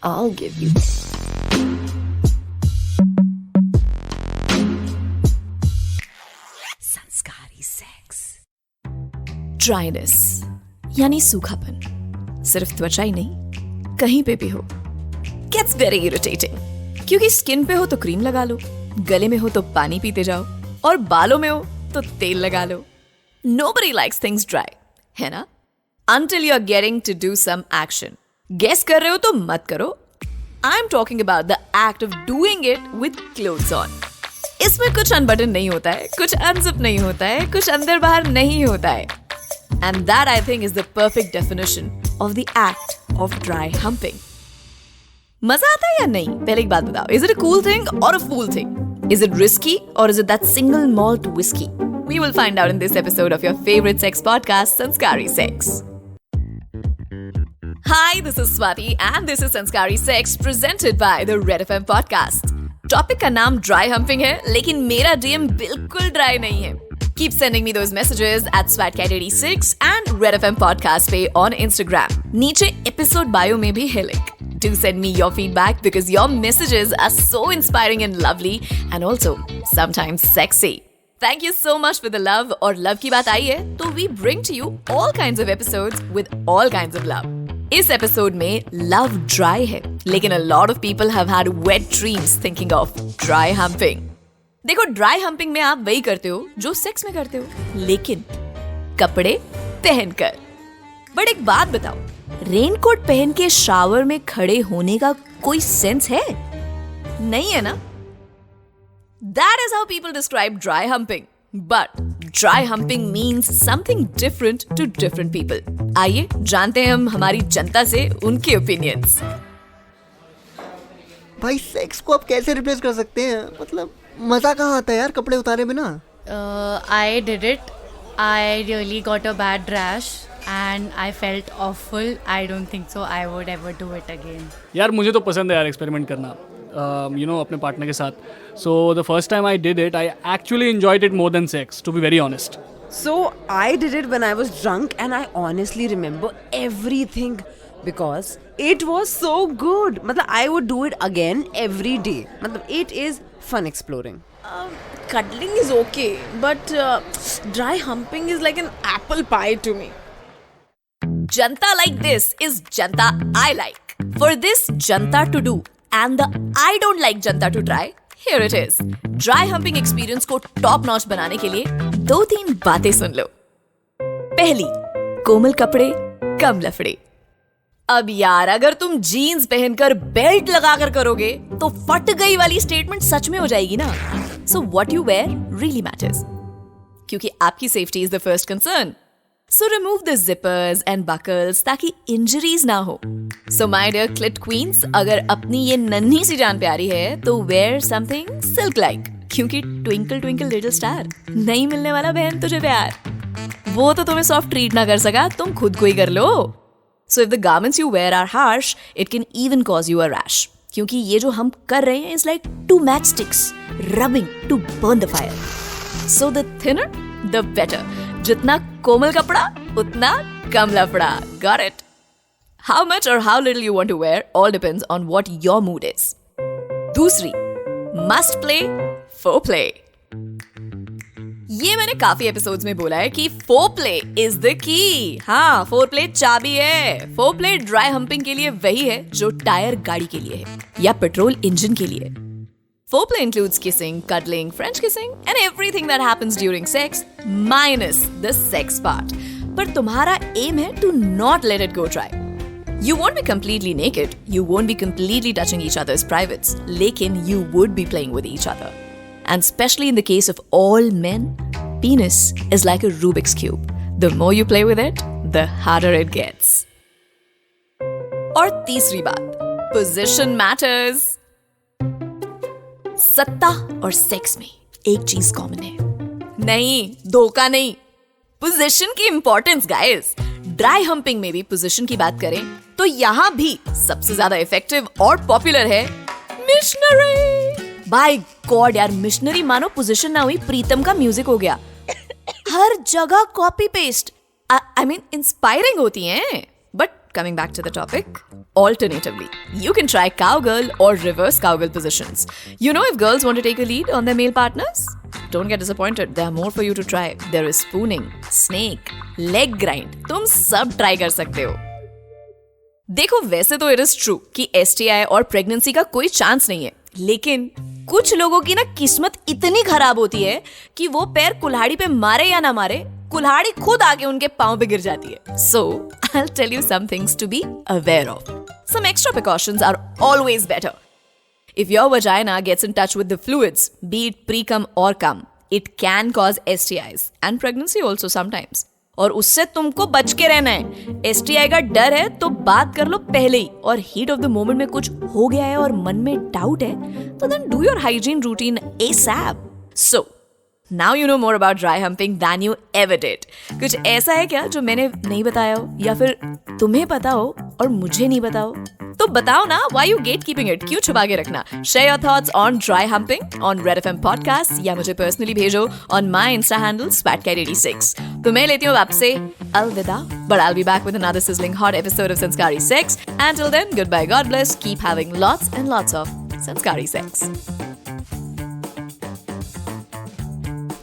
I'll give you. संस्कारी sex. Dryness यानी सूखापन सिर्फ त्वचा ही नहीं, कहीं पे भी हो. Gets very irritating. क्योंकि स्किन पे हो तो क्रीम लगा लो, गले में हो तो पानी पीते जाओ, और बालों में हो तो तेल लगा लो. Nobody likes things dry, है ना? Until you're getting to do some action. Guess कर रहे हो तो मत करो. I'm talking about the act of doing it with clothes on. इसमें कुछ अनबटन नहीं होता है, कुछ अनजिप नहीं होता है, कुछ अंदर बाहर नहीं होता है. And that I think is the perfect definition of the act of dry humping. मजा आता है या नहीं? पहले एक बात बताओ. Is it a cool thing or a fool thing? Is it risky or is it that single malt whiskey? We will find out in this episode of your favorite sex podcast, Sanskari Sex. Hi, this is Swati and this is Sanskari Sex presented by the Red FM podcast. Topic का नाम dry humping है, लेकिन मेरा DM बिल्कुल dry नहीं है. Keep sending me those messages at swatcat86 and Red FM podcast पे on Instagram. नीचे एपिसोड बायो में भी है link. Do send me your feedback because your messages are so inspiring and lovely and also sometimes sexy. Thank you so much for the love. और love की बात आई है तो we bring to you all kinds of episodes with all kinds of love. इस episode में love dry है, लेकिन a lot of people have had wet dreams thinking of dry humping. देखो, ड्राई हम्पिंग में आप वही करते हो जो सेक्स में करते हो, लेकिन कपड़े पहनकर. बट एक बात बताओ, रेनकोट पहन के शावर में खड़े होने का कोई सेंस है? नहीं है ना? That is how people describe dry humping. But dry humping means something different to different people. आइए जानते हैं हम हमारी जनता से उनके ओपिनियंस. भाई, सेक्स को आप कैसे रिप्लेस कर सकते हैं? मतलब मजा कहाँ आता है यार कपड़े उतारे बिना? I did it. I really got a bad rash and I felt awful. I don't think so I would ever do it again. यार मुझे तो पसंद है यार एक्सपेरिमेंट करना, अपने पार्टनर के साथ. So the first time I did it, I actually enjoyed it more than sex, to be very honest. So I did it when I was drunk and I honestly remember everything because it was so good. मतलब I would do it again every day. मतलब it is fun exploring. Cuddling is okay, but dry humping is like an apple pie to me. Janta like this is Janta I like. For this Janta to do and the I don't like Janta to try, here it is. Dry humping experience को top notch बनाने के लिए 2-3 बातें सुन लो. पहली, कोमल कपड़े कम लफड़े. अब यार, अगर तुम जीन्स पहनकर बेल्ट लगाकर करोगे तो फट गई वाली स्टेटमेंट सच में हो जाएगी ना. So what you wear really matters, क्योंकि आपकी safety is the first concern. So remove the zippers and buckles ताकि इंजरीज ना हो. सो माय डियर क्लिट क्वींस, अगर अपनी ये नन्ही सी जान प्यारी है तो वेयर समथिंग सिल्क लाइक, क्योंकि ट्विंकल ट्विंकल लिटिल स्टार नहीं मिलने वाला बहन तुझे प्यार. वो तो तुम्हें सॉफ्ट ट्रीट ना कर सका, तुम खुद को ही कर लो. So if the garments you wear are harsh, it can even cause you a rash. क्योंकि ये जो हम कर रहे हैं is like 2 matchsticks rubbing to burn the fire. So the thinner, the better. जितना कोमल कपड़ा, उतना कम लफड़ा. Got it? How much or how little you want to wear all depends on what your mood is. दूसरी, must play, foreplay. ये मैंने काफी episodes में बोला है कि फोरप्ले इज द की. हाँ, फोरप्ले चाबी है. फोरप्ले ड्राई हम्पिंग के लिए वही है जो टायर गाड़ी के लिए है या पेट्रोल इंजन के लिए. Foreplay includes kissing, cuddling, French kissing and everything that happens during sex minus the sex part. पर तुम्हारा एम है to not let it go dry. You won't be completely naked, you won't be completely touching each other's privates, लेकिन you would be playing with each other. And especially in the case of all men, penis is like a Rubik's Cube. The more you play with it, the harder it gets. और तीसरी बात, position matters. सत्ता और sex में एक चीज common है. नहीं, धोखा नहीं. पोजीशन की इंपॉर्टेंस गाइस. ड्राई हम्पिंग में भी पोजीशन की बात करें तो यहां भी सबसे ज्यादा इफेक्टिव और पॉपुलर है मिशनरी. बाय गॉड यार, मिशनरी मानो पोजीशन ना हुई, प्रीतम का म्यूजिक हो गया. हर जगह copy paste. I mean inspiring होती हैं. But coming back to the topic, Alternatively, you can try cowgirl or reverse cowgirl positions. You know, if girls want to take a lead on their male partners, don't get disappointed. There are more for you to try. There is spooning, snake, leg grind. तुम सब try कर सकते हो. देखो, वैसे तो it is true कि STI और प्रेगनेंसी का कोई चांस नहीं है, लेकिन कुछ लोगों की ना किस्मत इतनी खराब होती है कि वो पैर कुल्हाड़ी पे मारे या ना मारे, कुल्हाड़ी खुद आके उनके पांव पे गिर जाती है. So, I'll tell you some things to be aware of. Some extra precautions are always better. If your vagina gets in touch with the fluids, be it pre-cum or cum, it can cause STIs and pregnancy also sometimes. और उससे तुमको बच के रहना है. STI का डर है तो बात कर लो पहले ही, और हीट ऑफ द मोमेंट में कुछ हो गया है और मन में डाउट है तो then do your hygiene routine ASAP. So, now you know more about dry humping than you ever did. कुछ ऐसा है क्या जो मैंने नहीं बताया हो, या फिर तुम्हें पता हो और मुझे नहीं पता हो? तो बताओ ना, why you gatekeeping it? क्यों छुपा के रखना? Share your thoughts on dry humping on Red FM podcast या मुझे personally भेजो on my Insta handle swatcat86. तो मैं लेती हूँ आपसे अलविदा, but I'll be back with another sizzling hot episode of Sanskari Sex. Until then, goodbye, God bless, keep having lots and lots of Sanskari Sex.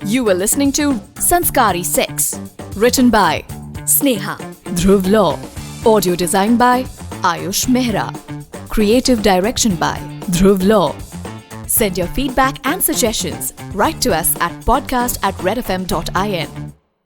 You were listening to Sanskari Sex, written by Sneha, Dhruv Law, audio designed by Ayush Mehra, creative direction by Dhruv Law. Send your feedback and suggestions right to us at podcast@redfm.in.